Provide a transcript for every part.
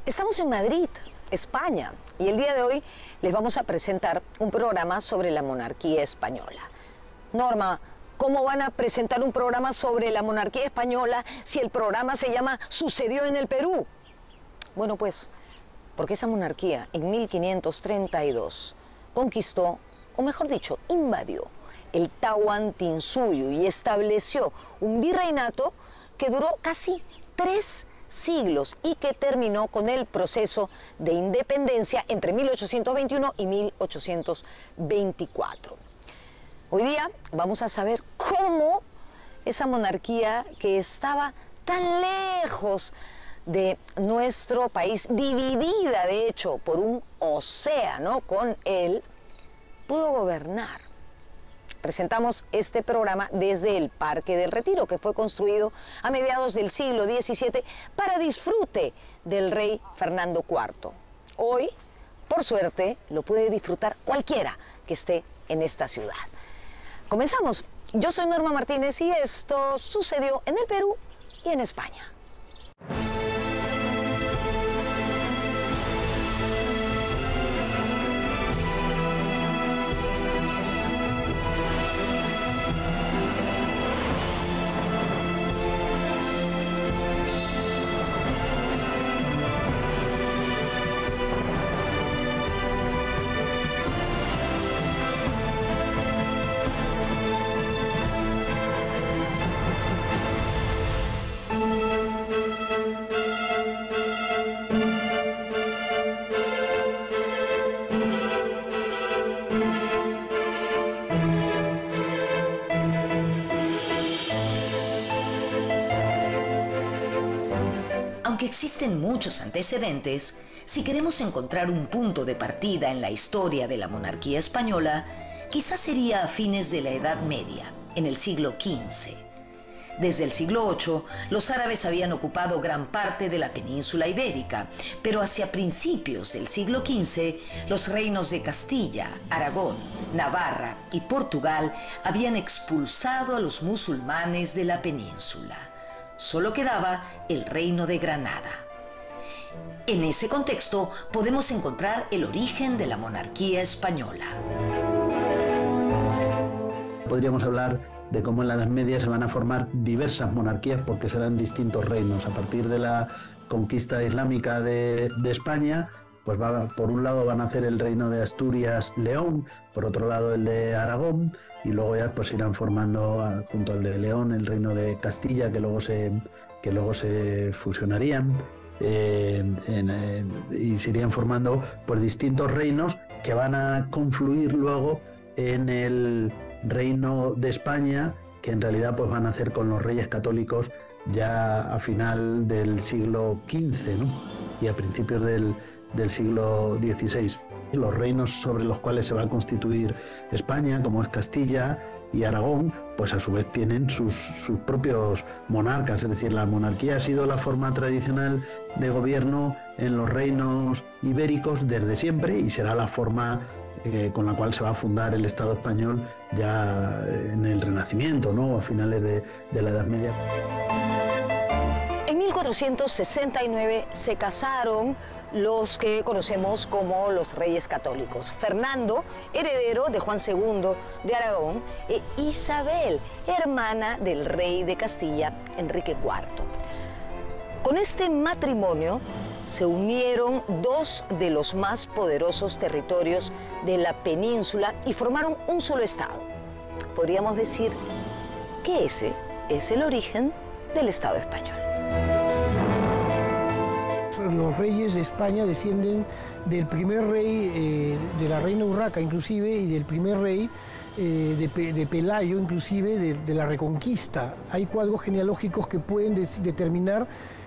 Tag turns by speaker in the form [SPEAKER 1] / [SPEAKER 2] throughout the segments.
[SPEAKER 1] Estamos en Madrid, España, y el día de hoy les vamos a presentar un programa sobre la monarquía española. Norma, ¿cómo van a presentar un programa sobre la monarquía española si el programa se llama Sucedió en el Perú? Bueno, pues, porque esa monarquía en 1532 conquistó, o mejor dicho, invadió el Tahuantinsuyo y estableció un virreinato que duró casi 3 siglos y que terminó con el proceso de independencia entre 1821 y 1824. Hoy día vamos a saber cómo esa monarquía que estaba tan lejos de nuestro país, dividida de hecho por un océano con él, pudo gobernar. Presentamos este programa desde el Parque del Retiro, que fue construido a mediados del siglo XVII para disfrute del rey Fernando IV. Hoy, por suerte, lo puede disfrutar cualquiera que esté en esta ciudad. Comenzamos. Yo soy Norma Martínez y esto sucedió en el Perú y en España.
[SPEAKER 2] Aunque existen muchos antecedentes, si queremos encontrar un punto de partida en la historia de la monarquía española, quizás sería a fines de la Edad Media, en el siglo XV. Desde el siglo VIII, los árabes habían ocupado gran parte de la península ibérica, pero hacia principios del siglo XV, los reinos de Castilla, Aragón, Navarra y Portugal habían expulsado a los musulmanes de la península. Solo quedaba el reino de Granada. En ese contexto podemos encontrar el origen de la monarquía española.
[SPEAKER 3] Podríamos hablar de cómo en la Edad Media se van a formar diversas monarquías porque serán distintos reinos. A partir de la conquista islámica de España, pues por un lado van a hacer el reino de Asturias-León, por otro lado el de Aragón, y luego ya pues irán formando junto al de León el reino de Castilla, que luego se fusionarían y se irían formando pues distintos reinos que van a confluir luego en el reino de España, que en realidad pues van a hacer con los reyes católicos ya a final del siglo XV, ¿no? Y a principios del siglo XVI. Los reinos sobre los cuales se va a constituir España, como es Castilla y Aragón, pues a su vez tienen sus propios monarcas. Es decir, la monarquía ha sido la forma tradicional de gobierno en los reinos ibéricos desde siempre y será la forma con la cual se va a fundar el Estado español ya en el Renacimiento, ¿no? A finales de la Edad Media.
[SPEAKER 1] En 1469 se casaron los que conocemos como los Reyes Católicos. Fernando, heredero de Juan II de Aragón, e Isabel, hermana del rey de Castilla, Enrique IV. Con este matrimonio se unieron 2 de los más poderosos territorios de la península y formaron un solo estado. Podríamos decir que ese es el origen del Estado español.
[SPEAKER 4] Los reyes de España descienden del primer rey, de la reina Urraca inclusive, y del primer rey de Pelayo inclusive, de la Reconquista. Hay cuadros genealógicos que pueden determinar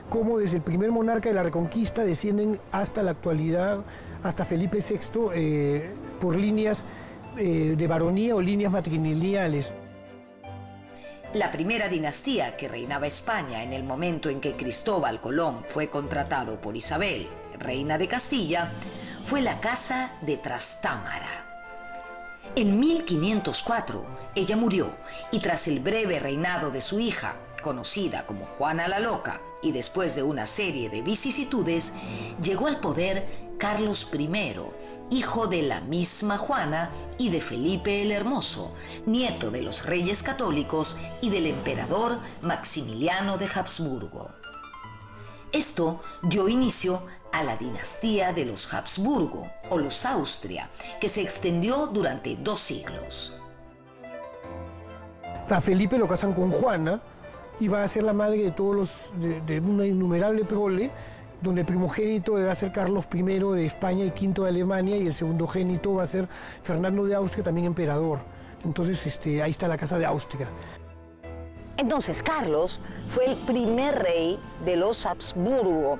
[SPEAKER 4] cómo desde el primer monarca de la Reconquista descienden hasta la actualidad, hasta Felipe VI, por líneas de baronía o líneas matrilineales.
[SPEAKER 2] La primera dinastía que reinaba España en el momento en que Cristóbal Colón fue contratado por Isabel, reina de Castilla, fue la Casa de Trastámara. En 1504 ella murió y tras el breve reinado de su hija, conocida como Juana la Loca, y después de una serie de vicisitudes, llegó al poder Carlos I, hijo de la misma Juana y de Felipe el Hermoso, nieto de los reyes católicos y del emperador Maximiliano de Habsburgo. Esto dio inicio a la dinastía de los Habsburgo, o los Austria, que se extendió durante 2 siglos.
[SPEAKER 4] A Felipe lo casan con Juana y va a ser la madre de de una innumerable prole, donde el primogénito va a ser Carlos I de España y V de Alemania, y el segundogénito va a ser Fernando de Austria, también emperador. Entonces ahí está la casa de Austria.
[SPEAKER 1] Entonces Carlos fue el primer rey de los Habsburgo.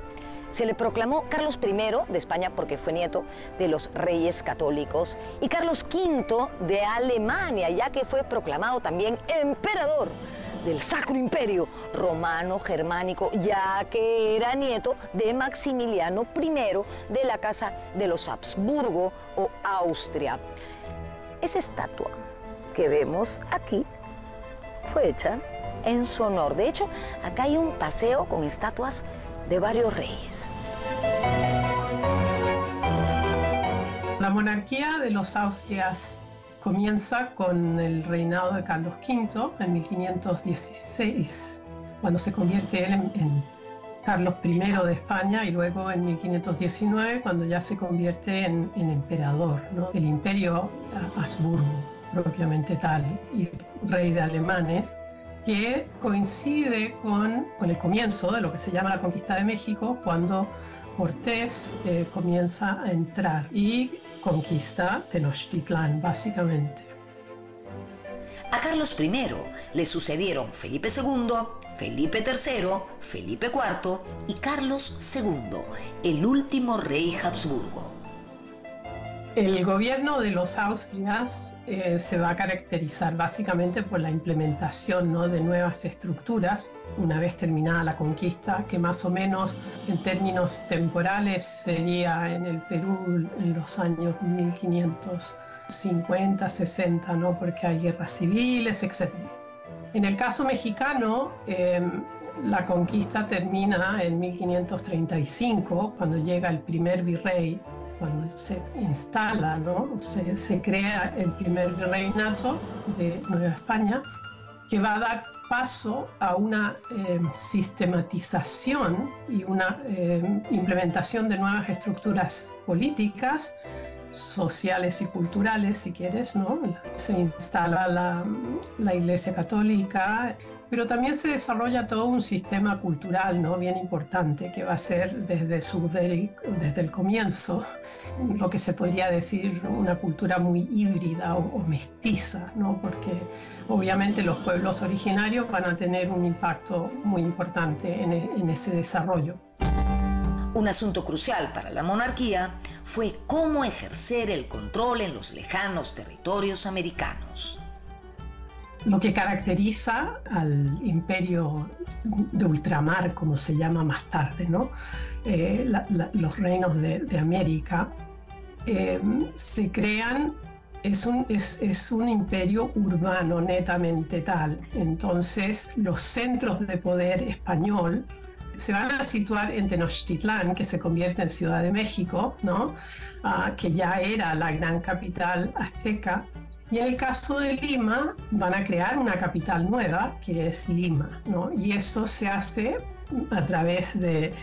[SPEAKER 1] Se le proclamó Carlos I de España porque fue nieto de los reyes católicos y Carlos V de Alemania, ya que fue proclamado también emperador del Sacro Imperio Romano Germánico, ya que era nieto de Maximiliano I de la casa de los Habsburgo o Austria. Esa estatua que vemos aquí fue hecha en su honor. De hecho, acá hay un paseo con estatuas de varios reyes.
[SPEAKER 5] La monarquía de los Austrias comienza con el reinado de Carlos V en 1516, cuando se convierte él en Carlos I de España, y luego en 1519, cuando ya se convierte en emperador, ¿no?, del Imperio Habsburgo, propiamente tal, y rey de alemanes, que coincide con el comienzo de lo que se llama la conquista de México, cuando Cortés comienza a entrar y conquista Tenochtitlán, básicamente.
[SPEAKER 2] A Carlos I le sucedieron Felipe II, Felipe III, Felipe IV y Carlos II, el último rey Habsburgo.
[SPEAKER 5] El gobierno de los Austrias se va a caracterizar básicamente por la implementación, ¿no?, de nuevas estructuras una vez terminada la conquista, que más o menos en términos temporales sería en el Perú en los años 1550, 60, ¿no?, porque hay guerras civiles, etc. En el caso mexicano, la conquista termina en 1535, cuando llega el primer virrey, cuando se instala, ¿no?, se crea el primer virreinato de Nueva España, que va a dar paso a una sistematización y una implementación de nuevas estructuras políticas, sociales y culturales, si quieres, ¿no? Se instala la Iglesia Católica, pero también se desarrolla todo un sistema cultural, ¿no?, bien importante, que va a ser desde el comienzo lo que se podría decir una cultura muy híbrida o mestiza, ¿no?, porque obviamente los pueblos originarios van a tener un impacto muy importante en ese desarrollo.
[SPEAKER 2] Un asunto crucial para la monarquía fue cómo ejercer el control en los lejanos territorios americanos.
[SPEAKER 5] Lo que caracteriza al imperio de ultramar, como se llama más tarde, ¿no?, los reinos de América, se crean, es un imperio urbano netamente tal. Entonces los centros de poder español se van a situar en Tenochtitlán, que se convierte en Ciudad de México, ¿no?, que ya era la gran capital azteca. Y en el caso de Lima, van a crear una capital nueva, que es Lima, ¿no? Y eso se hace a través de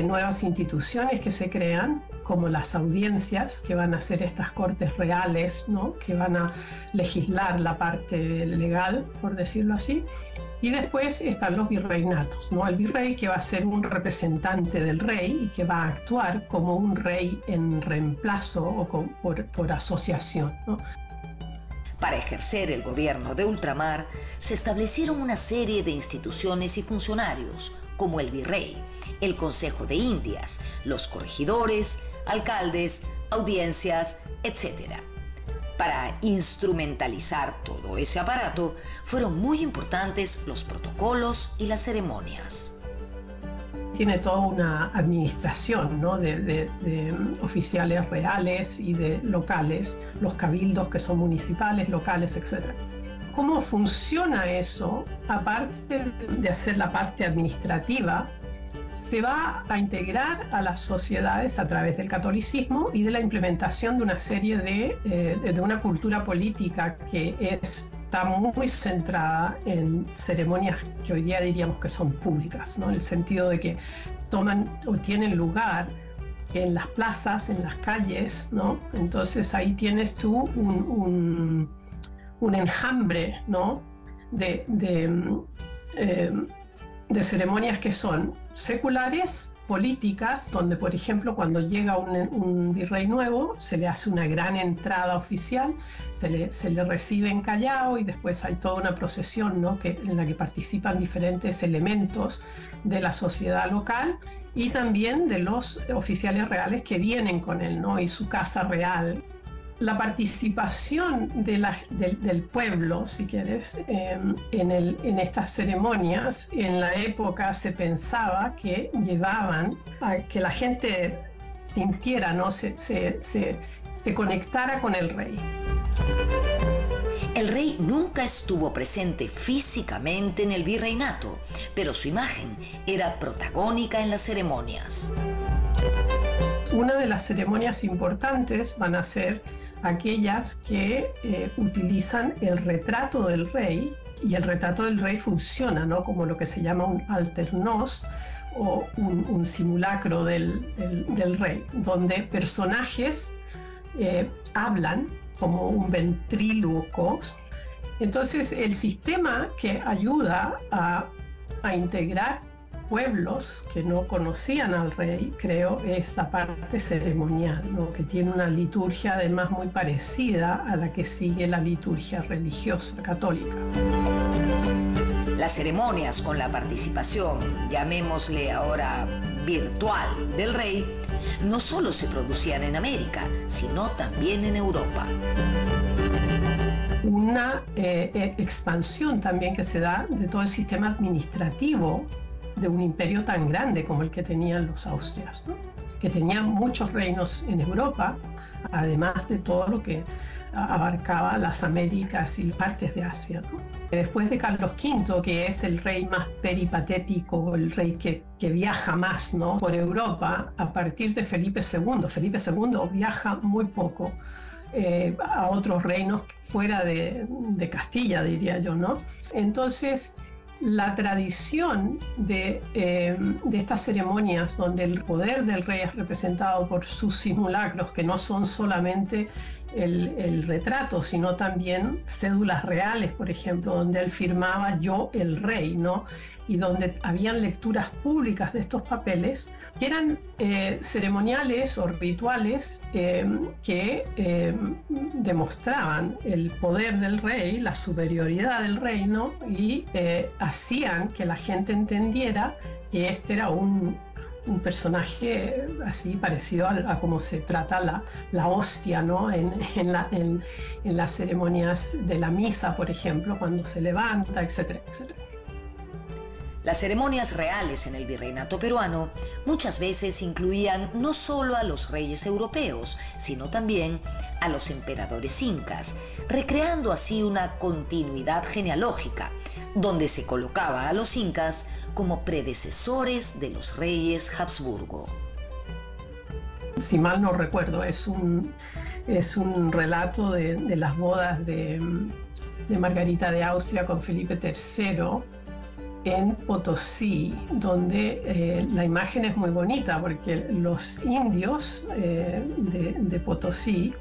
[SPEAKER 5] nuevas instituciones que se crean, como las audiencias, que van a ser estas cortes reales, ¿no?, que van a legislar la parte legal, por decirlo así. Y después están los virreinatos, ¿no? El virrey, que va a ser un representante del rey y que va a actuar como un rey en reemplazo o por asociación, ¿no?
[SPEAKER 2] Para ejercer el gobierno de ultramar, se establecieron una serie de instituciones y funcionarios, como el virrey, el Consejo de Indias, los corregidores, alcaldes, audiencias, etc. Para instrumentalizar todo ese aparato, fueron muy importantes los protocolos y las ceremonias.
[SPEAKER 5] Tiene toda una administración, ¿no?, de oficiales reales y de locales, los cabildos, que son municipales, locales, etc. ¿Cómo funciona eso? Aparte de hacer la parte administrativa, se va a integrar a las sociedades a través del catolicismo y de la implementación de una serie de una cultura política que está muy centrada en ceremonias que hoy día diríamos que son públicas, ¿no? En el sentido de que toman o tienen lugar en las plazas, en las calles, ¿no? Entonces ahí tienes tú un enjambre, ¿no? de ceremonias que son seculares, políticas, donde por ejemplo cuando llega un virrey nuevo se le hace una gran entrada oficial, se le recibe en Callao y después hay toda una procesión, ¿no? En la que participan diferentes elementos de la sociedad local y también de los oficiales reales que vienen con él, ¿no? Y su casa real. La participación del pueblo, si quieres, en estas ceremonias, en la época se pensaba que llevaban a que la gente sintiera, ¿no? se conectara con el rey.
[SPEAKER 2] El rey nunca estuvo presente físicamente en el virreinato, pero su imagen era protagónica en las ceremonias.
[SPEAKER 5] Una de las ceremonias importantes van a ser aquellas que utilizan el retrato del rey, y el retrato del rey funciona, ¿no? Como lo que se llama un alternos o un simulacro del rey, donde personajes hablan como un ventríloco. Entonces el sistema que ayuda a integrar pueblos que no conocían al rey, creo, es la parte ceremonial, ¿no? Que tiene una liturgia además muy parecida a la que sigue la liturgia religiosa católica.
[SPEAKER 2] Las ceremonias con la participación, llamémosle ahora virtual, del rey, no solo se producían en América, sino también en Europa.
[SPEAKER 5] Una expansión también que se da de todo el sistema administrativo de un imperio tan grande como el que tenían los austrias, ¿no? Que tenían muchos reinos en Europa, además de todo lo que abarcaba las Américas y partes de Asia, ¿no? Después de Carlos V, que es el rey más peripatético, el rey que viaja más, ¿no? Por Europa, a partir de Felipe II viaja muy poco a otros reinos fuera de Castilla, diría yo, ¿no? Entonces, la tradición de estas ceremonias donde el poder del rey es representado por sus simulacros, que no son solamente el retrato, sino también cédulas reales, por ejemplo, donde él firmaba "yo el rey", ¿no? Y donde habían lecturas públicas de estos papeles, que eran ceremoniales o rituales que demostraban el poder del rey, la superioridad del reino, y hacían que la gente entendiera que este era un personaje así parecido a cómo se trata la hostia, ¿no? en las ceremonias de la misa, por ejemplo, cuando se levanta, etcétera, etcétera.
[SPEAKER 2] Las ceremonias reales en el virreinato peruano muchas veces incluían no solo a los reyes europeos, sino también a los emperadores incas, recreando así una continuidad genealógica, donde se colocaba a los incas como predecesores de los reyes Habsburgo.
[SPEAKER 5] Si mal no recuerdo, es un relato de las bodas de Margarita de Austria con Felipe III en Potosí, donde la imagen es muy bonita porque los indios de Potosí,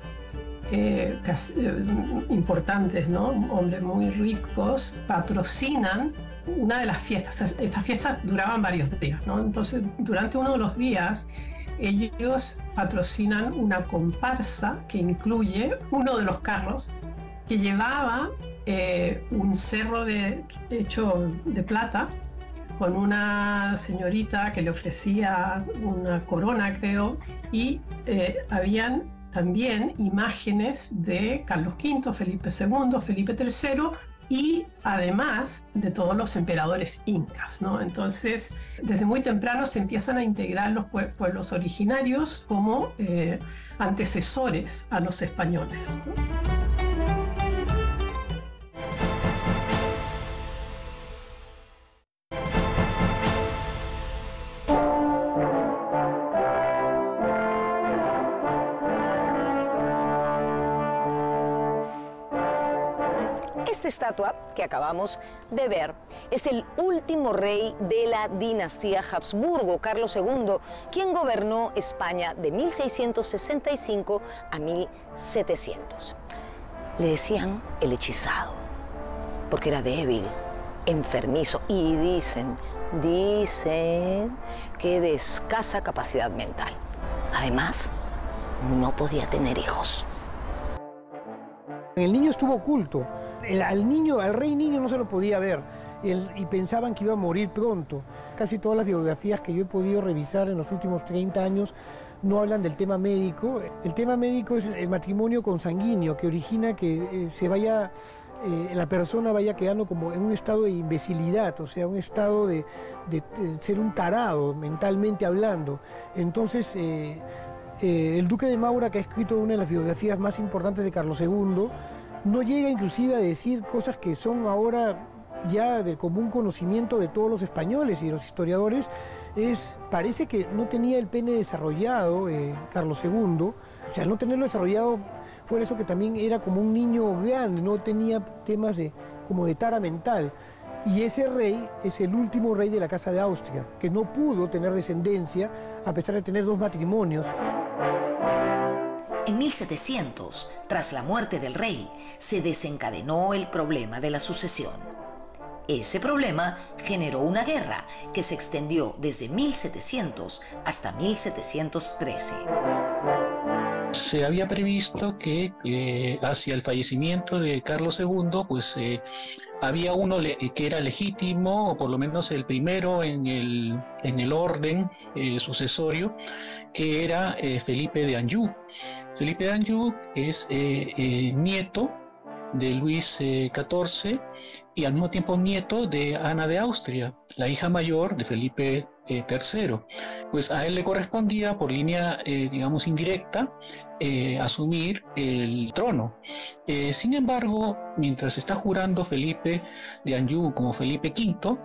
[SPEAKER 5] importantes, ¿no? Hombres muy ricos, patrocinan una de las fiestas. Estas fiestas duraban varios días, ¿no? Entonces, durante uno de los días, ellos patrocinan una comparsa que incluye uno de los carros que llevaba un cerro hecho de plata con una señorita que le ofrecía una corona, creo, y habían también imágenes de Carlos V, Felipe II, Felipe III y además de todos los emperadores incas, ¿no? Entonces, desde muy temprano se empiezan a integrar los pueblos originarios como antecesores a los españoles, ¿no?
[SPEAKER 1] Esta estatua que acabamos de ver es el último rey de la dinastía Habsburgo, Carlos II, quien gobernó España de 1665 a 1700. Le decían el hechizado, porque era débil, enfermizo y dicen que de escasa capacidad mental. Además, no podía tener hijos.
[SPEAKER 4] El niño estuvo oculto. Al rey niño no se lo podía ver y pensaban que iba a morir pronto. Casi todas las biografías que yo he podido revisar en los últimos 30 años no hablan del tema médico. El tema médico es el matrimonio consanguíneo, que origina que la persona vaya quedando como en un estado de imbecilidad, o sea, un estado de ser un tarado, mentalmente hablando. Entonces, el duque de Maura, que ha escrito una de las biografías más importantes de Carlos II, no llega inclusive a decir cosas que son ahora ya del común conocimiento de todos los españoles y de los historiadores. Parece que no tenía el pene desarrollado Carlos II, o sea, no tenerlo desarrollado fue eso que también era como un niño grande, no tenía temas como de tara mental. Y ese rey es el último rey de la Casa de Austria, que no pudo tener descendencia a pesar de tener 2 matrimonios.
[SPEAKER 2] En 1700, tras la muerte del rey, se desencadenó el problema de la sucesión. Ese problema generó una guerra que se extendió desde 1700 hasta 1713.
[SPEAKER 6] Se había previsto que hacia el fallecimiento de Carlos II, pues había uno que era legítimo, o por lo menos el primero en el orden sucesorio, que era Felipe de Anjou. Felipe de Anjou es nieto de Luis XIV y al mismo tiempo nieto de Ana de Austria, la hija mayor de Felipe III. Pues a él le correspondía por línea, digamos, indirecta, asumir el trono. Sin embargo, mientras está jurando Felipe de Anjou como Felipe V,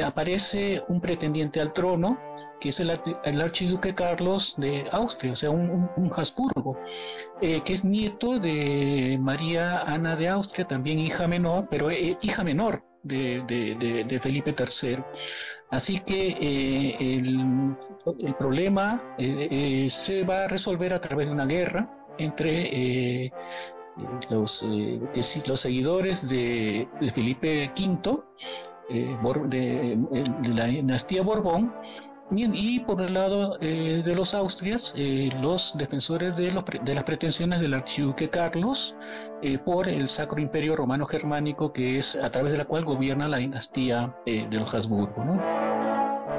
[SPEAKER 6] aparece un pretendiente al trono, que es el archiduque Carlos de Austria, o sea, un Habsburgo, que es nieto de María Ana de Austria, también hija menor, pero hija menor de Felipe III. Así que el problema se va a resolver a través de una guerra entre los seguidores de Felipe V, de la dinastía Borbón, y por el lado de los Austrias, los defensores de las pretensiones del archiduque Carlos por el Sacro Imperio Romano Germánico, que es a través de la cual gobierna la dinastía de los Habsburgo, ¿no?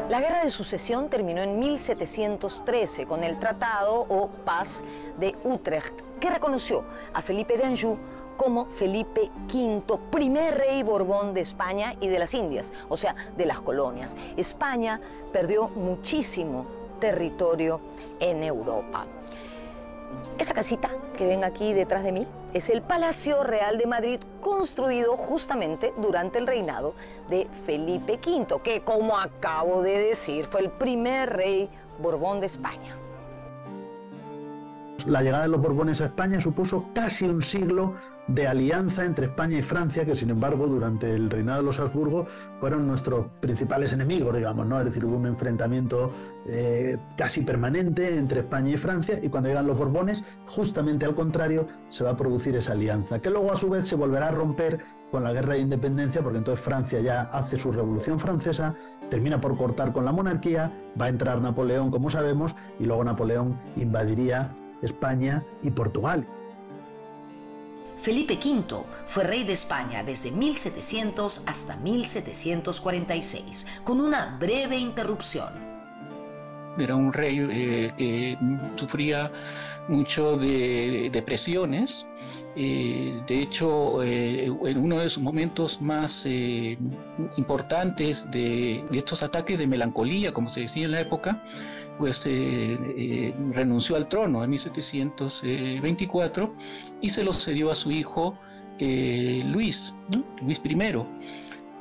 [SPEAKER 1] La guerra de sucesión terminó en 1713 con el Tratado o Paz de Utrecht, que reconoció a Felipe de Anjou como Felipe V, primer rey Borbón de España y de las Indias, o sea, de las colonias. España perdió muchísimo territorio en Europa. Esta casita que ven aquí detrás de mí es el Palacio Real de Madrid, construido justamente durante el reinado de Felipe V, que, como acabo de decir, fue el primer rey Borbón de España.
[SPEAKER 3] La llegada de los Borbones a España supuso casi un siglo de alianza entre España y Francia, que sin embargo durante el reinado de los Habsburgo fueron nuestros principales enemigos, digamos, ¿no? Es decir, hubo un enfrentamiento casi permanente entre España y Francia, y cuando llegan los Borbones, justamente al contrario, se va a producir esa alianza, que luego a su vez se volverá a romper con la guerra de independencia, porque entonces Francia ya hace su revolución francesa, termina por cortar con la monarquía, va a entrar Napoleón, como sabemos, y luego Napoleón invadiría España y Portugal.
[SPEAKER 2] Felipe V fue rey de España desde 1700 hasta 1746, con una breve interrupción.
[SPEAKER 6] Era un rey que sufría mucho de depresiones. De hecho, en uno de sus momentos más importantes de estos ataques de melancolía, como se decía en la época, pues renunció al trono en 1724 y se lo cedió a su hijo Luis, ¿no? Luis I.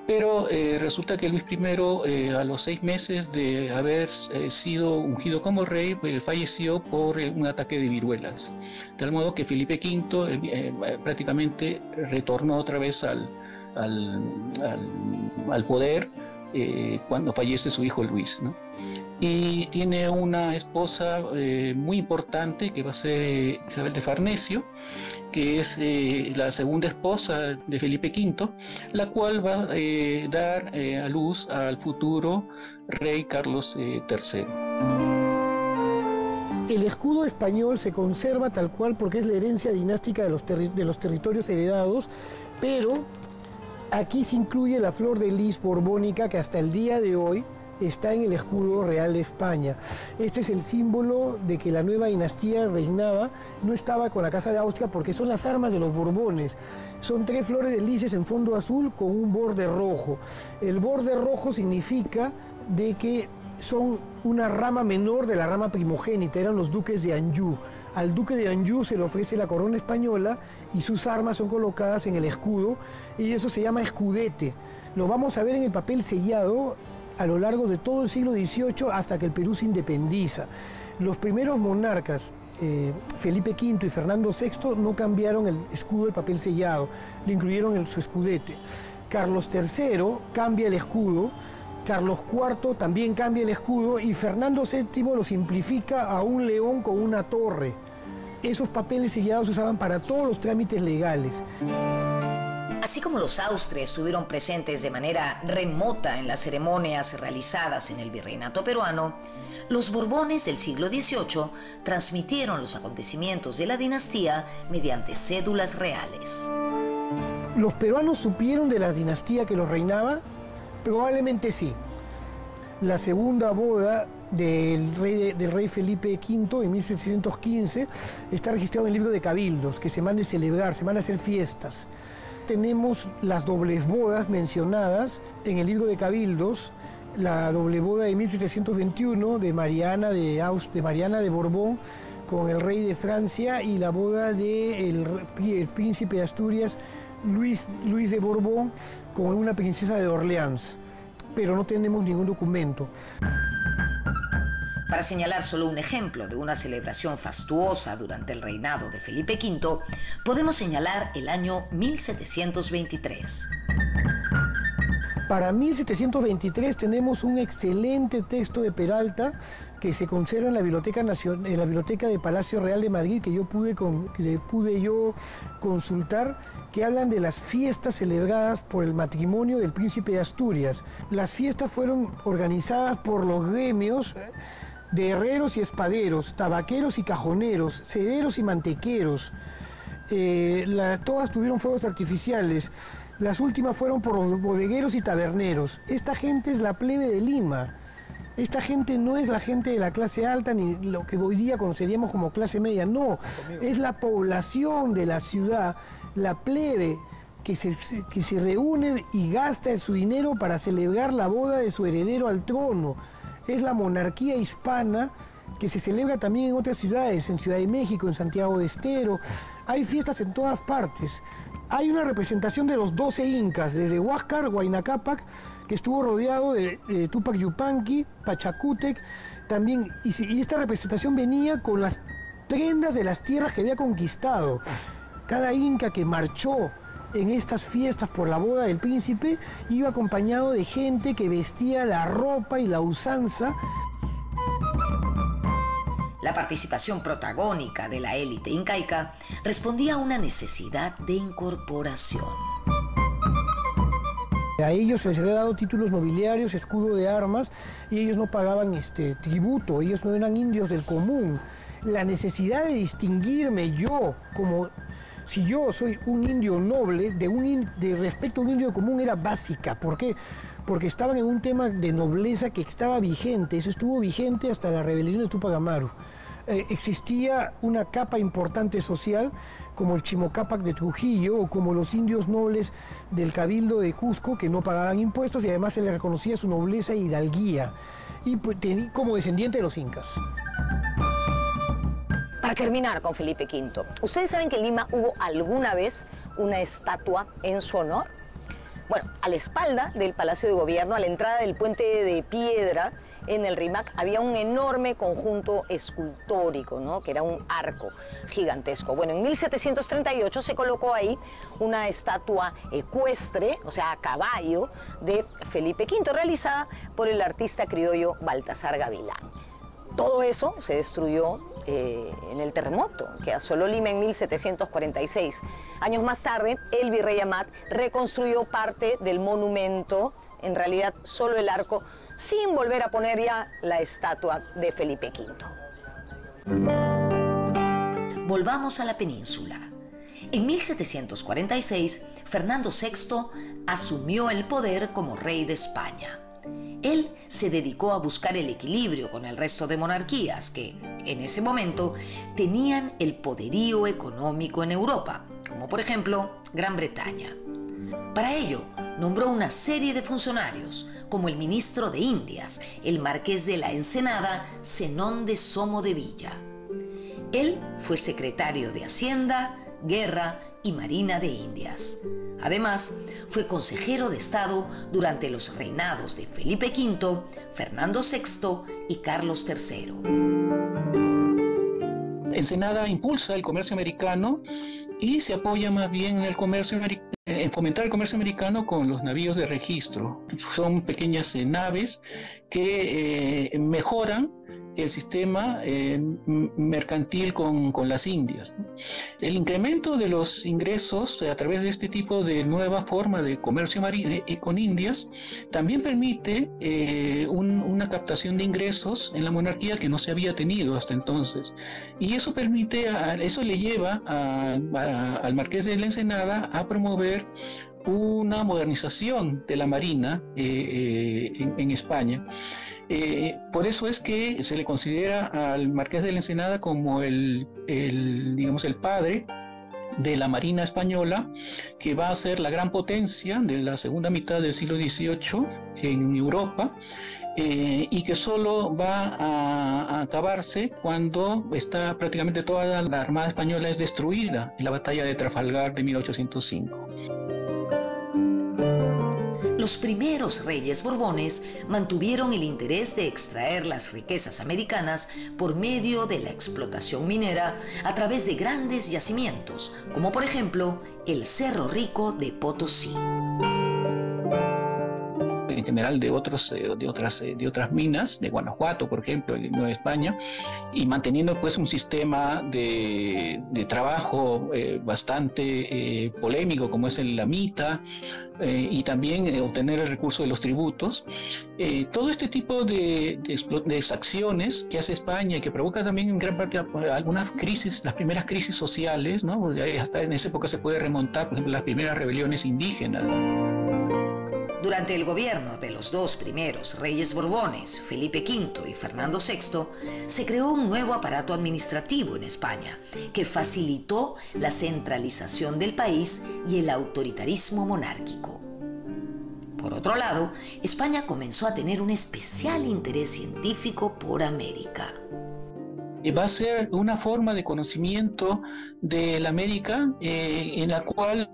[SPEAKER 6] pero resulta que Luis I, a los 6 meses de haber sido ungido como rey, falleció por un ataque de viruelas. De tal modo que Felipe V prácticamente retornó otra vez al poder cuando fallece su hijo Luis, ¿no? Y tiene una esposa muy importante que va a ser Isabel de Farnesio, que es la segunda esposa de Felipe V, la cual va a dar a luz al futuro rey Carlos III.
[SPEAKER 4] El escudo español se conserva tal cual porque es la herencia dinástica de los territorios heredados, pero aquí se incluye la flor de lis borbónica que hasta el día de hoy está en el escudo real de España. Este es el símbolo de que la nueva dinastía reinaba, no estaba con la Casa de Austria porque son las armas de los Borbones. Son 3 flores de lises en fondo azul con un borde rojo. El borde rojo significa de que son una rama menor de la rama primogénita, eran los duques de Anjou. Al duque de Anjou se le ofrece la corona española y sus armas son colocadas en el escudo y eso se llama escudete. Lo vamos a ver en el papel sellado a lo largo de todo el siglo XVIII hasta que el Perú se independiza. Los primeros monarcas, Felipe V y Fernando VI, no cambiaron el escudo del papel sellado, lo incluyeron en su escudete. Carlos III cambia el escudo, Carlos IV también cambia el escudo y Fernando VII lo simplifica a un león con una torre. Esos papeles sellados se usaban para todos los trámites legales.
[SPEAKER 2] Así como los Austria estuvieron presentes de manera remota en las ceremonias realizadas en el virreinato peruano, los Borbones del siglo XVIII transmitieron los acontecimientos de la dinastía mediante cédulas reales.
[SPEAKER 4] ¿Los peruanos supieron de la dinastía que los reinaba? Probablemente sí. La segunda boda del rey Felipe V en 1715 está registrado en el libro de cabildos, que se van a celebrar, se van a hacer fiestas. Tenemos las dobles bodas mencionadas en el libro de cabildos, la doble boda de 1721 de Mariana de Borbón con el rey de Francia y la boda del príncipe de Asturias Luis de Borbón con una princesa de Orleans, pero no tenemos ningún documento.
[SPEAKER 2] Para señalar solo un ejemplo de una celebración fastuosa durante el reinado de Felipe V, podemos señalar el año 1723.
[SPEAKER 4] Para 1723 tenemos un excelente texto de Peralta que se conserva en la Biblioteca de Palacio Real de Madrid, que pude yo consultar, que hablan de las fiestas celebradas por el matrimonio del príncipe de Asturias. Las fiestas fueron organizadas por los gremios de herreros y espaderos, tabaqueros y cajoneros, cederos y mantequeros. Todas tuvieron fuegos artificiales. Las últimas fueron por los bodegueros y taberneros. Esta gente es la plebe de Lima. Esta gente no es la gente de la clase alta ni lo que hoy día conoceríamos como clase media. No, es la población de la ciudad, la plebe que se reúne y gasta su dinero para celebrar la boda de su heredero al trono. Es la monarquía hispana que se celebra también en otras ciudades, en Ciudad de México, en Santiago de Estero. Hay fiestas en todas partes. Hay una representación de los 12 incas, desde Huáscar, Huayna Cápac, que estuvo rodeado de Tupac Yupanqui, Pachacútec, también, y esta representación venía con las prendas de las tierras que había conquistado. Cada inca que marchó en estas fiestas por la boda del príncipe iba acompañado de gente que vestía la ropa y la usanza.
[SPEAKER 2] La participación protagónica de la élite incaica respondía a una necesidad de incorporación.
[SPEAKER 4] A ellos se les había dado títulos nobiliarios, escudo de armas, y ellos no pagaban tributo, ellos no eran indios del común. La necesidad de distinguirme yo como... Si yo soy un indio noble, de respecto a un indio común era básica. ¿Por qué? Porque estaban en un tema de nobleza que estaba vigente. Eso estuvo vigente hasta la rebelión de Túpac Amaru. Existía una capa importante social, como el Chimocápac de Trujillo, o como los indios nobles del Cabildo de Cusco, que no pagaban impuestos y además se les reconocía su nobleza e hidalguía, y como descendiente de los incas.
[SPEAKER 1] Para terminar con Felipe V, ¿ustedes saben que en Lima hubo alguna vez una estatua en su honor? Bueno, a la espalda del Palacio de Gobierno, a la entrada del puente de piedra en el Rímac, había un enorme conjunto escultórico, ¿no?, que era un arco gigantesco. Bueno, en 1738 se colocó ahí una estatua ecuestre, o sea, a caballo, de Felipe V, realizada por el artista criollo Baltasar Gavilán. Todo eso se destruyó en el terremoto que asoló Lima en 1746. Años más tarde, el virrey Amat reconstruyó parte del monumento, en realidad solo el arco, sin volver a poner ya la estatua de Felipe V.
[SPEAKER 2] Volvamos a la península. En 1746, Fernando VI asumió el poder como rey de España. Él se dedicó a buscar el equilibrio con el resto de monarquías que, en ese momento, tenían el poderío económico en Europa, como por ejemplo Gran Bretaña. Para ello, nombró una serie de funcionarios, como el ministro de Indias, el marqués de la Ensenada, Zenón de Somo de Villa. Él fue secretario de Hacienda, Guerra y Marina de Indias. Además, fue consejero de Estado durante los reinados de Felipe V, Fernando VI y Carlos III.
[SPEAKER 6] Ensenada impulsa el comercio americano y se apoya más bien en el comercio en fomentar el comercio americano con los navíos de registro. Son pequeñas naves que mejoran el sistema mercantil con las Indias. El incremento de los ingresos a través de este tipo de nueva forma de comercio con Indias también permite una captación de ingresos en la monarquía que no se había tenido hasta entonces. Y eso eso le lleva al marqués de la Ensenada a promover una modernización de la marina en España. Por eso es que se le considera al marqués de la Ensenada como digamos, el padre de la marina española, que va a ser la gran potencia de la segunda mitad del siglo XVIII en Europa, y que solo va a acabarse cuando está prácticamente toda la armada española es destruida en la batalla de Trafalgar de 1805.
[SPEAKER 2] Los primeros reyes borbones mantuvieron el interés de extraer las riquezas americanas por medio de la explotación minera a través de grandes yacimientos, como por ejemplo el Cerro Rico de Potosí.
[SPEAKER 6] En general de otras minas, de Guanajuato, por ejemplo, en Nueva España, y manteniendo pues un sistema de trabajo bastante polémico, como es la mita, y también obtener el recurso de los tributos. Todo este tipo de exacciones que hace España y que provoca también en gran parte algunas crisis, las primeras crisis sociales, ¿no? Hasta en esa época se puede remontar, por ejemplo, las primeras rebeliones indígenas.
[SPEAKER 2] Durante el gobierno de los dos primeros reyes borbones, Felipe V y Fernando VI, se creó un nuevo aparato administrativo en España que facilitó la centralización del país y el autoritarismo monárquico. Por otro lado, España comenzó a tener un especial interés científico por América.
[SPEAKER 6] Va a ser una forma de conocimiento de la América en la cual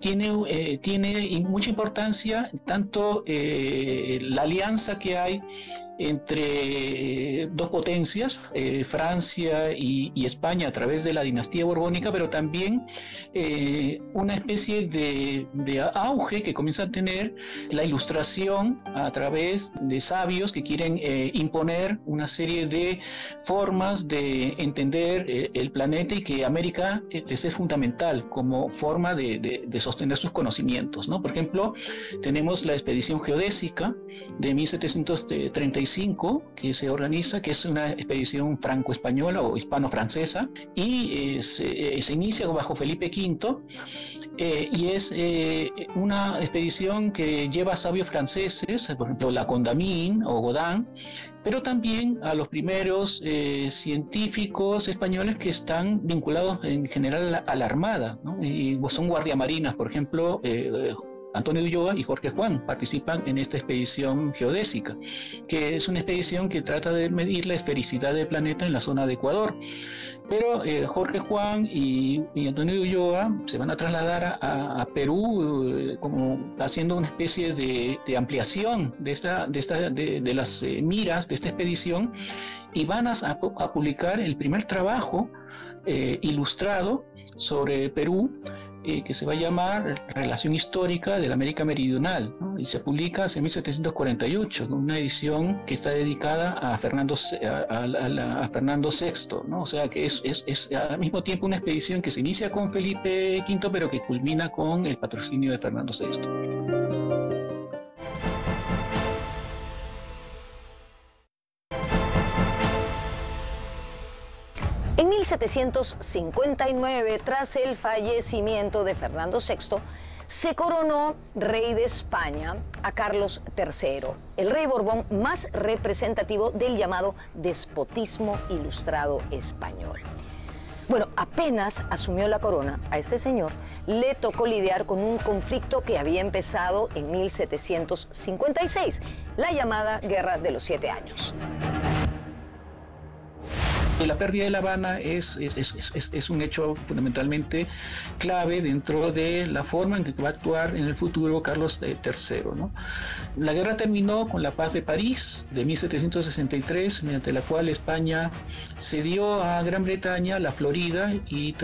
[SPEAKER 6] tiene mucha importancia tanto la alianza que hay entre dos potencias, Francia y España a través de la dinastía borbónica, pero también una especie de auge que comienza a tener la ilustración a través de sabios que quieren imponer una serie de formas de entender el planeta y que América es fundamental como forma de sostener sus conocimientos, ¿no? Por ejemplo, tenemos la expedición geodésica de 1735 que se organiza, que es una expedición franco-española o hispano-francesa, y se inicia bajo Felipe V, y es una expedición que lleva a sabios franceses, por ejemplo la Condamine o Godin, pero también a los primeros científicos españoles que están vinculados en general a la Armada, ¿no? Y son guardiamarinas, por ejemplo, Antonio de Ulloa y Jorge Juan participan en esta expedición geodésica, que es una expedición que trata de medir la esfericidad del planeta en la zona de Ecuador. Pero Jorge Juan y Antonio de Ulloa se van a trasladar a Perú, como haciendo una especie de ampliación de las miras de esta expedición, y van a publicar el primer trabajo ilustrado sobre Perú, que se va a llamar Relación Histórica de la América Meridional, ¿no? Y se publica en 1748, ¿no? Una edición que está dedicada a Fernando VI, ¿no? O sea que es al mismo tiempo una expedición que se inicia con Felipe V, pero que culmina con el patrocinio de Fernando VI.
[SPEAKER 1] En 1759, tras el fallecimiento de Fernando VI, se coronó rey de España a Carlos III, el rey Borbón más representativo del llamado despotismo ilustrado español. Bueno, apenas asumió la corona, a este señor le tocó lidiar con un conflicto que había empezado en 1756, la llamada Guerra de los 7 Años.
[SPEAKER 6] La pérdida de La Habana es un hecho fundamentalmente clave dentro de la forma en que va a actuar en el futuro Carlos III, ¿no? La guerra terminó con la Paz de París de 1763, mediante la cual España cedió a Gran Bretaña la Florida y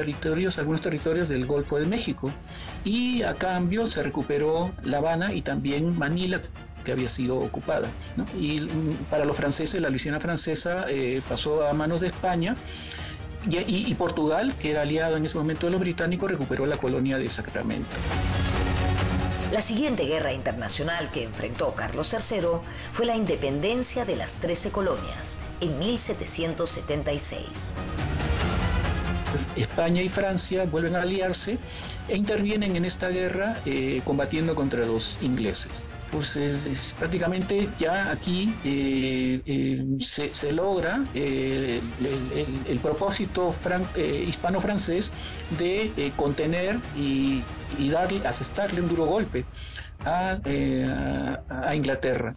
[SPEAKER 6] algunos territorios del Golfo de México, y a cambio se recuperó La Habana y también Manila, que había sido ocupada, ¿no? Y para los franceses, la Luisiana francesa pasó a manos de España, y Portugal, que era aliado en ese momento de los británicos, recuperó la colonia de Sacramento.
[SPEAKER 2] La siguiente guerra internacional que enfrentó Carlos III fue la independencia de las 13 colonias en 1776.
[SPEAKER 6] España y Francia vuelven a aliarse e intervienen en esta guerra combatiendo contra los ingleses. Pues prácticamente ya aquí se logra el propósito hispano-francés de contener y asestarle un duro golpe a Inglaterra.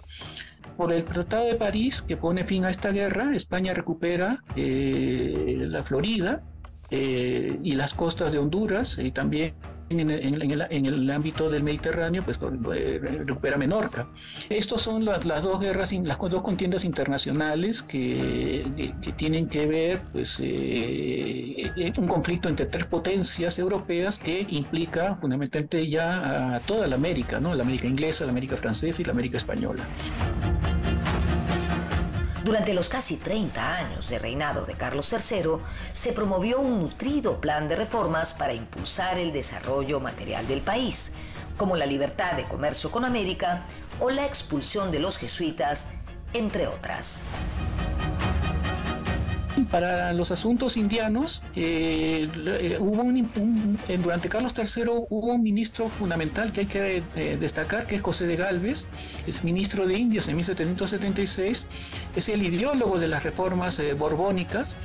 [SPEAKER 6] Por el Tratado de París, que pone fin a esta guerra, España recupera la Florida y las costas de Honduras, y también en el ámbito del Mediterráneo, pues recupera Menorca. Estos son las dos guerras, las dos contiendas internacionales que tienen que ver, pues, un conflicto entre tres potencias europeas que implica fundamentalmente ya a toda la América, ¿no? La América inglesa, la América francesa y la América española.
[SPEAKER 2] Durante los casi 30 años de reinado de Carlos III, se promovió un nutrido plan de reformas para impulsar el desarrollo material del país, como la libertad de comercio con América o la expulsión de los jesuitas, entre otras.
[SPEAKER 6] Para los asuntos indianos, durante Carlos III hubo un ministro fundamental que hay que destacar, que es José de Gálvez, es ministro de Indias en 1776, es el ideólogo de las reformas borbónicas.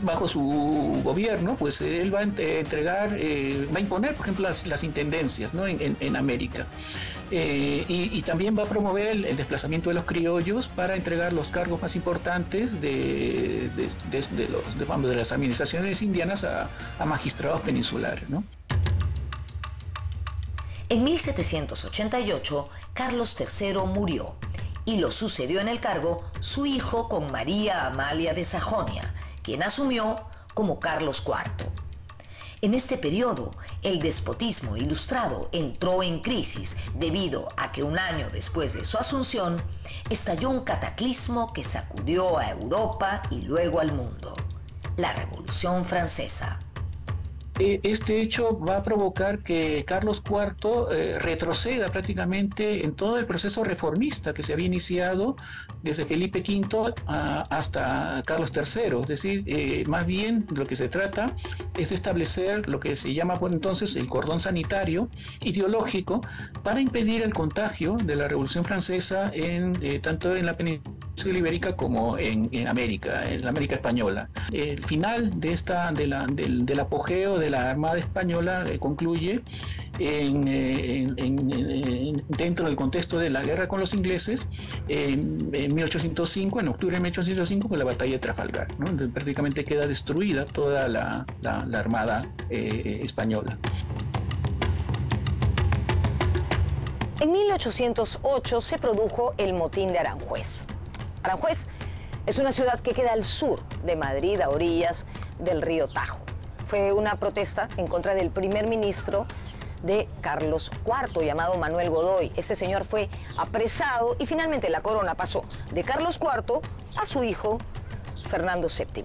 [SPEAKER 6] Bajo su gobierno, pues él va a imponer, por ejemplo, las intendencias, ¿no? en América. Y también va a promover el desplazamiento de los criollos para entregar los cargos más importantes de las administraciones indianas a magistrados peninsulares, ¿no?
[SPEAKER 2] En 1788, Carlos III murió y lo sucedió en el cargo su hijo con María Amalia de Sajonia, quien asumió como Carlos IV. En este periodo, el despotismo ilustrado entró en crisis debido a que un año después de su asunción, estalló un cataclismo que sacudió a Europa y luego al mundo: la Revolución Francesa.
[SPEAKER 6] Este hecho va a provocar que Carlos IV retroceda prácticamente en todo el proceso reformista que se había iniciado desde Felipe V hasta Carlos III. Es decir, más bien lo que se trata es establecer lo que se llama por entonces el cordón sanitario ideológico para impedir el contagio de la Revolución Francesa tanto en la península ibérica como en América, en la América española. El final del apogeo de la Armada Española concluye dentro del contexto de la guerra con los ingleses en 1805, en octubre de 1805, con la batalla de Trafalgar, ¿no? Entonces, prácticamente queda destruida toda la Armada española.
[SPEAKER 1] En 1808 se produjo el motín de Aranjuez. Aranjuez es una ciudad que queda al sur de Madrid, a orillas del río Tajo. Fue una protesta en contra del primer ministro de Carlos IV, llamado Manuel Godoy. Ese señor fue apresado y finalmente la corona pasó de Carlos IV a su hijo, Fernando VII.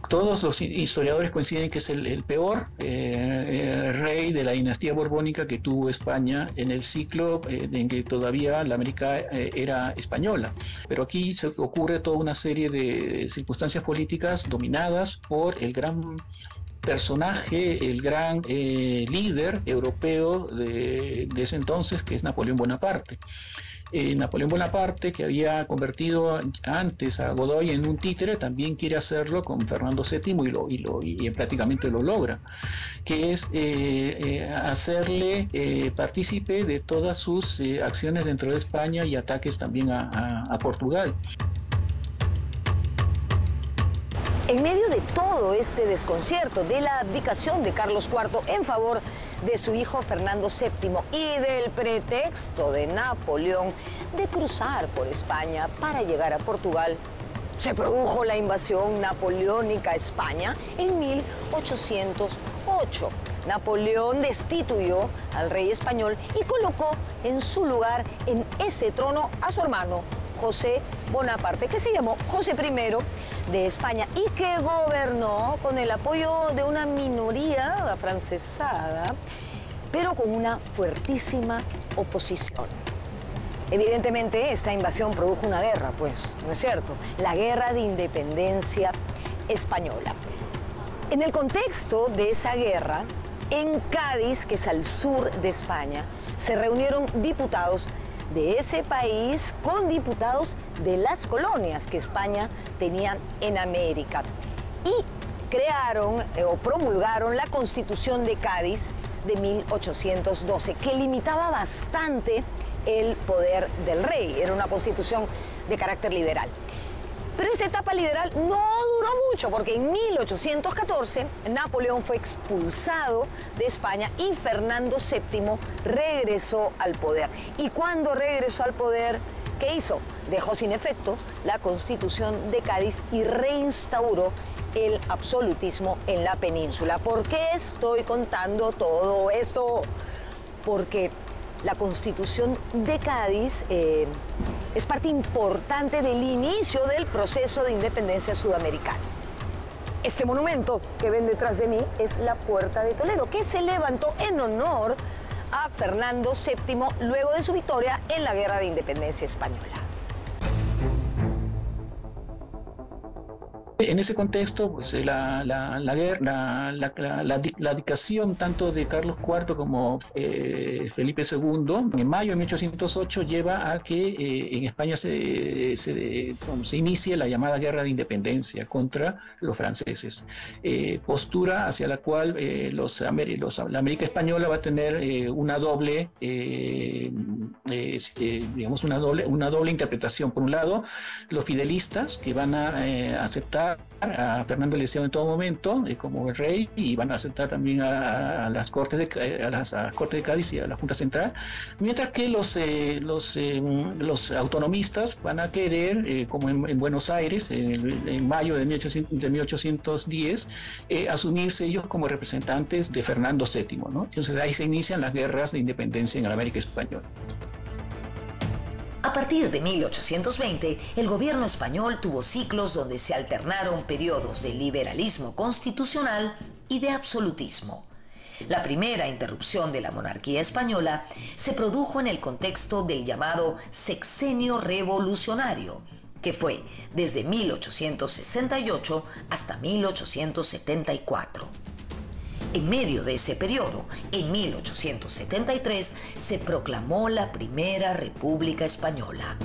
[SPEAKER 6] Todos los historiadores coinciden que es el peor rey de la dinastía borbónica que tuvo España en el ciclo en que todavía la América era española. Pero aquí se ocurre toda una serie de circunstancias políticas dominadas por el gran personaje, el gran líder europeo de ese entonces, que es Napoleón Bonaparte. Napoleón Bonaparte, que había convertido antes a Godoy en un títere, también quiere hacerlo con Fernando VII y prácticamente lo logra, que es hacerle partícipe de todas sus acciones dentro de España y ataques también a Portugal.
[SPEAKER 1] En medio de todo este desconcierto de la abdicación de Carlos IV en favor de su hijo Fernando VII y del pretexto de Napoleón de cruzar por España para llegar a Portugal, se produjo la invasión napoleónica a España en 1808. Napoleón destituyó al rey español y colocó en su lugar en ese trono a su hermano José Bonaparte, que se llamó José I de España y que gobernó con el apoyo de una minoría afrancesada, pero con una fuertísima oposición. Evidentemente, esta invasión produjo una guerra, pues, ¿no es cierto? La Guerra de Independencia Española. En el contexto de esa guerra, en Cádiz, que es al sur de España, se reunieron diputados de ese país con diputados de las colonias que España tenía en América y crearon o promulgaron la Constitución de Cádiz de 1812, que limitaba bastante el poder del rey. Era una constitución de carácter liberal. Pero esta etapa liberal no duró mucho, porque en 1814 Napoleón fue expulsado de España y Fernando VII regresó al poder. Y cuando regresó al poder, ¿qué hizo? Dejó sin efecto la Constitución de Cádiz y reinstauró el absolutismo en la península. ¿Por qué estoy contando todo esto? Porque la Constitución de Cádiz es parte importante del inicio del proceso de independencia sudamericana. Este monumento que ven detrás de mí es la Puerta de Toledo, que se levantó en honor a Fernando VII luego de su victoria en la Guerra de Independencia Española.
[SPEAKER 6] En ese contexto, pues, la abdicación tanto de Carlos IV como Felipe II, en mayo de 1808, lleva a que en España se inicie la llamada Guerra de Independencia contra los franceses. Postura hacia la cual la América Española va a tener una doble, digamos, una doble interpretación. Por un lado, los fidelistas, que van a aceptar a Fernando el Deseado en todo momento como el rey, y van a aceptar también a las Cortes de Cádiz y a la Junta Central, mientras que los autonomistas van a querer, como en Buenos Aires en mayo de 1810, asumirse ellos como representantes de Fernando VII, ¿no? Entonces ahí se inician las guerras de independencia en la América Española.
[SPEAKER 2] A partir de 1820, el gobierno español tuvo ciclos donde se alternaron periodos de liberalismo constitucional y de absolutismo. La primera interrupción de la monarquía española se produjo en el contexto del llamado Sexenio Revolucionario, que fue desde 1868 hasta 1874. En medio de ese periodo, en 1873, se proclamó la Primera República Española.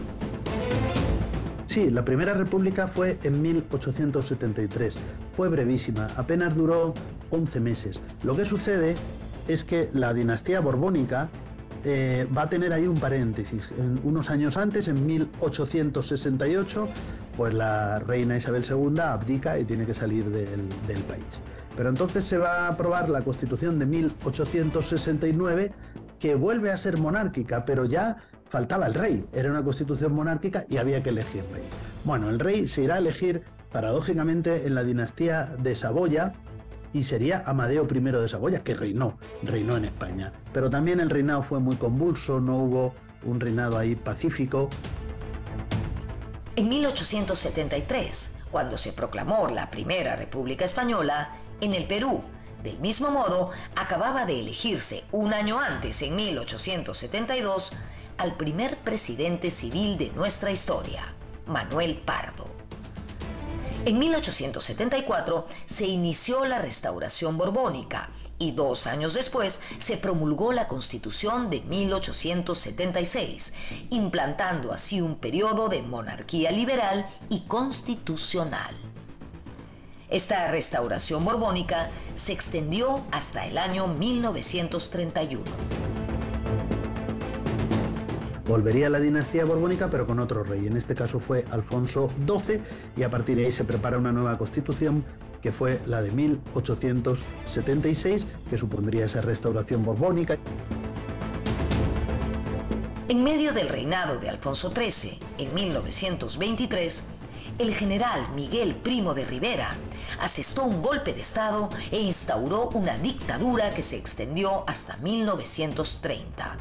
[SPEAKER 3] Sí, la Primera República fue en 1873. Fue brevísima, apenas duró 11 meses. Lo que sucede es que la dinastía borbónica va a tener ahí un paréntesis. Unos años antes, en 1868, pues la reina Isabel II abdica y tiene que salir del país. Pero entonces se va a aprobar la Constitución de 1869, que vuelve a ser monárquica, pero ya faltaba el rey. Era una constitución monárquica y había que elegir rey. Bueno, el rey se irá a elegir, paradójicamente, en la dinastía de Saboya, y sería Amadeo I de Saboya, que reinó en España. Pero también el reinado fue muy convulso, no hubo un reinado ahí pacífico.
[SPEAKER 2] En 1873, cuando se proclamó la Primera República Española, en el Perú, del mismo modo, acababa de elegirse un año antes, en 1872, al primer presidente civil de nuestra historia, Manuel Pardo. En 1874 se inició la Restauración Borbónica y 2 años después se promulgó la Constitución de 1876, implantando así un periodo de monarquía liberal y constitucional. Esta restauración borbónica se extendió hasta el año 1931.
[SPEAKER 3] Volvería la dinastía borbónica, pero con otro rey. En este caso fue Alfonso XII, y a partir de ahí se prepara una nueva constitución, que fue la de 1876, que supondría esa restauración borbónica.
[SPEAKER 2] En medio del reinado de Alfonso XIII, en 1923, el general Miguel Primo de Rivera asestó un golpe de Estado e instauró una dictadura que se extendió hasta 1930.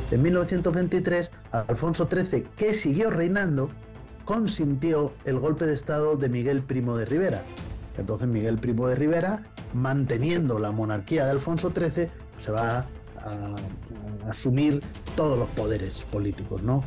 [SPEAKER 3] En 1923, Alfonso XIII, que siguió reinando, consintió el golpe de Estado de Miguel Primo de Rivera. Entonces Miguel Primo de Rivera, manteniendo la monarquía de Alfonso XIII, se va a asumir todos los poderes políticos, ¿no?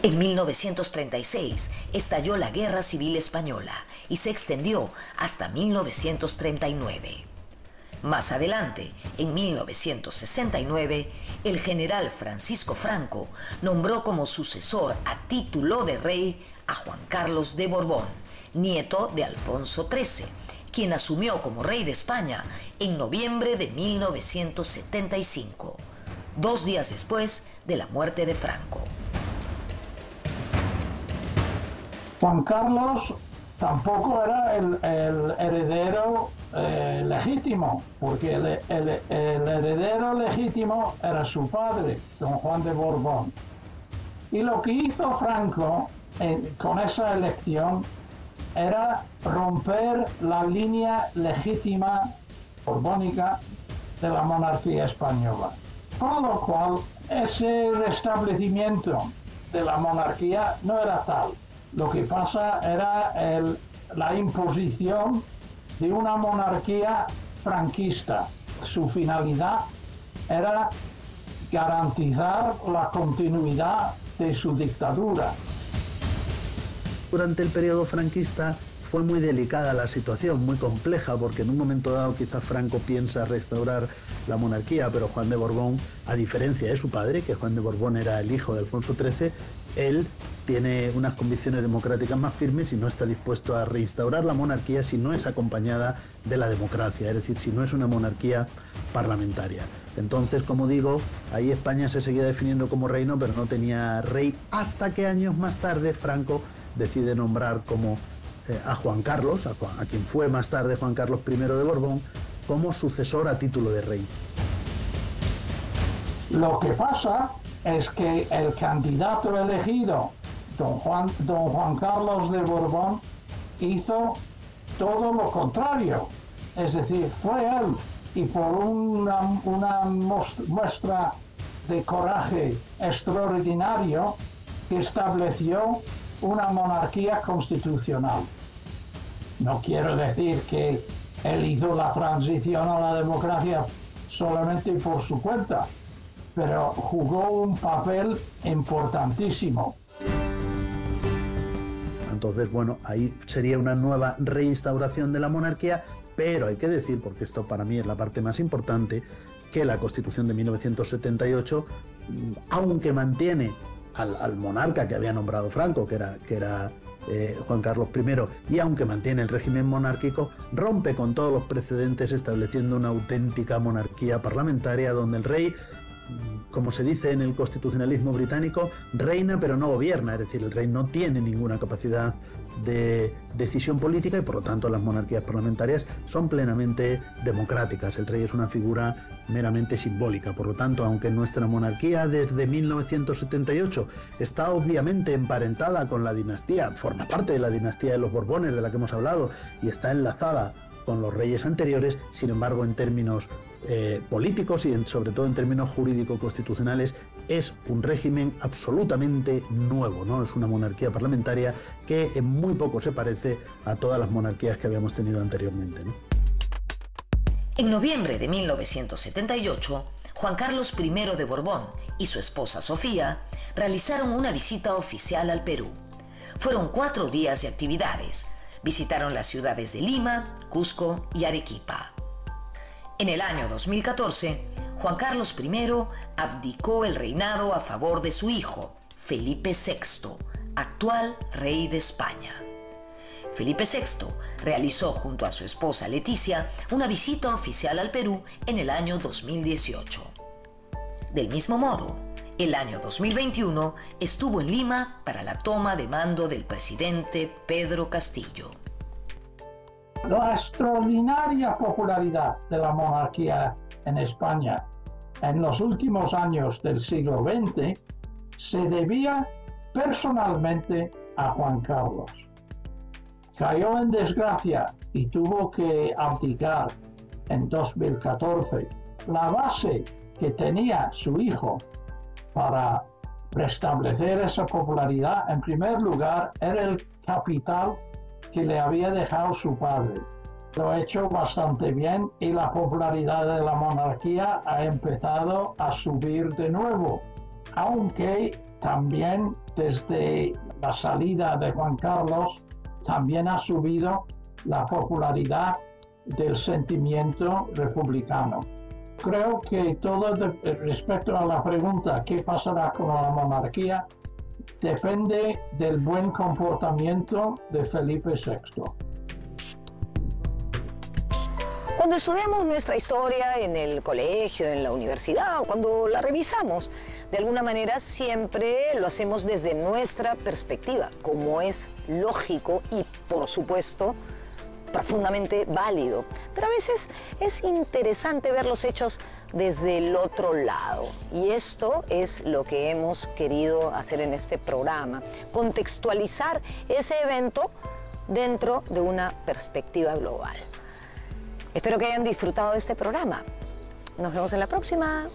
[SPEAKER 2] En 1936 estalló la Guerra Civil Española y se extendió hasta 1939. Más adelante, en 1969, el general Francisco Franco nombró como sucesor a título de rey a Juan Carlos de Borbón, nieto de Alfonso XIII, quien asumió como rey de España en noviembre de 1975, 2 días después de la muerte de Franco.
[SPEAKER 7] Juan Carlos tampoco era el heredero legítimo, porque el heredero legítimo era su padre, don Juan de Borbón. Y lo que hizo Franco con esa elección era romper la línea legítima borbónica de la monarquía española. Con lo cual, ese restablecimiento de la monarquía no era tal. Lo que pasa era la imposición de una monarquía franquista. Su finalidad era garantizar la continuidad de su dictadura.
[SPEAKER 3] Durante el periodo franquista fue muy delicada la situación, muy compleja, porque en un momento dado quizás Franco piensa restaurar la monarquía, pero Juan de Borbón, a diferencia de su padre, que Juan de Borbón era el hijo de Alfonso XIII, él tiene unas convicciones democráticas más firmes y no está dispuesto a reinstaurar la monarquía si no es acompañada de la democracia, es decir, si no es una monarquía parlamentaria. Entonces, como digo, ahí España se seguía definiendo como reino, pero no tenía rey, hasta que años más tarde Franco decide nombrar como a Juan Carlos, a quien fue más tarde Juan Carlos I de Borbón, como sucesor a título de rey.
[SPEAKER 7] Lo que pasa es que el candidato elegido, don Juan Carlos de Borbón, hizo todo lo contrario. Es decir, fue él, y por una muestra de coraje extraordinario, que estableció una monarquía constitucional. No quiero decir que él hizo la transición a la democracia solamente por su cuenta, pero jugó un papel importantísimo.
[SPEAKER 3] Entonces, bueno, ahí sería una nueva reinstauración de la monarquía, pero hay que decir, porque esto para mí es la parte más importante, que la Constitución de 1978, aunque mantiene al monarca que había nombrado Franco, que era Juan Carlos I, y aunque mantiene el régimen monárquico, rompe con todos los precedentes, estableciendo una auténtica monarquía parlamentaria donde el rey, como se dice en el constitucionalismo británico, reina pero no gobierna, es decir, el rey no tiene ninguna capacidad de decisión política y por lo tanto las monarquías parlamentarias son plenamente democráticas. El rey es una figura meramente simbólica. Por lo tanto, aunque nuestra monarquía desde 1978 está obviamente emparentada con la dinastía, forma parte de la dinastía de los Borbones de la que hemos hablado y está enlazada con los reyes anteriores, sin embargo, en términos políticos y sobre todo en términos jurídico-constitucionales, es un régimen absolutamente nuevo, ¿no? Es una monarquía parlamentaria que en muy poco se parece a todas las monarquías que habíamos tenido anteriormente, ¿no?
[SPEAKER 2] En noviembre de 1978, Juan Carlos I de Borbón y su esposa Sofía realizaron una visita oficial al Perú. Fueron 4 días de actividades. Visitaron las ciudades de Lima, Cusco y Arequipa. En el año 2014, Juan Carlos I abdicó el reinado a favor de su hijo, Felipe VI, actual rey de España. Felipe VI realizó junto a su esposa Leticia una visita oficial al Perú en el año 2018. Del mismo modo, el año 2021 estuvo en Lima para la toma de mando del presidente Pedro Castillo.
[SPEAKER 7] La extraordinaria popularidad de la monarquía en España en los últimos años del siglo XX se debía personalmente a Juan Carlos. Cayó en desgracia y tuvo que abdicar en 2014. La base que tenía su hijo para restablecer esa popularidad, en primer lugar, era el capital que le había dejado su padre. Lo ha hecho bastante bien y la popularidad de la monarquía ha empezado a subir de nuevo, aunque también desde la salida de Juan Carlos también ha subido la popularidad del sentimiento republicano. Creo que todo respecto a la pregunta ¿qué pasará con la monarquía? Depende del buen comportamiento de Felipe VI.
[SPEAKER 1] Cuando estudiamos nuestra historia en el colegio, en la universidad o cuando la revisamos, de alguna manera siempre lo hacemos desde nuestra perspectiva, como es lógico y, por supuesto, profundamente válido. Pero a veces es interesante ver los hechos desde el otro lado. Y esto es lo que hemos querido hacer en este programa, contextualizar ese evento dentro de una perspectiva global. Espero que hayan disfrutado de este programa. Nos vemos en la próxima.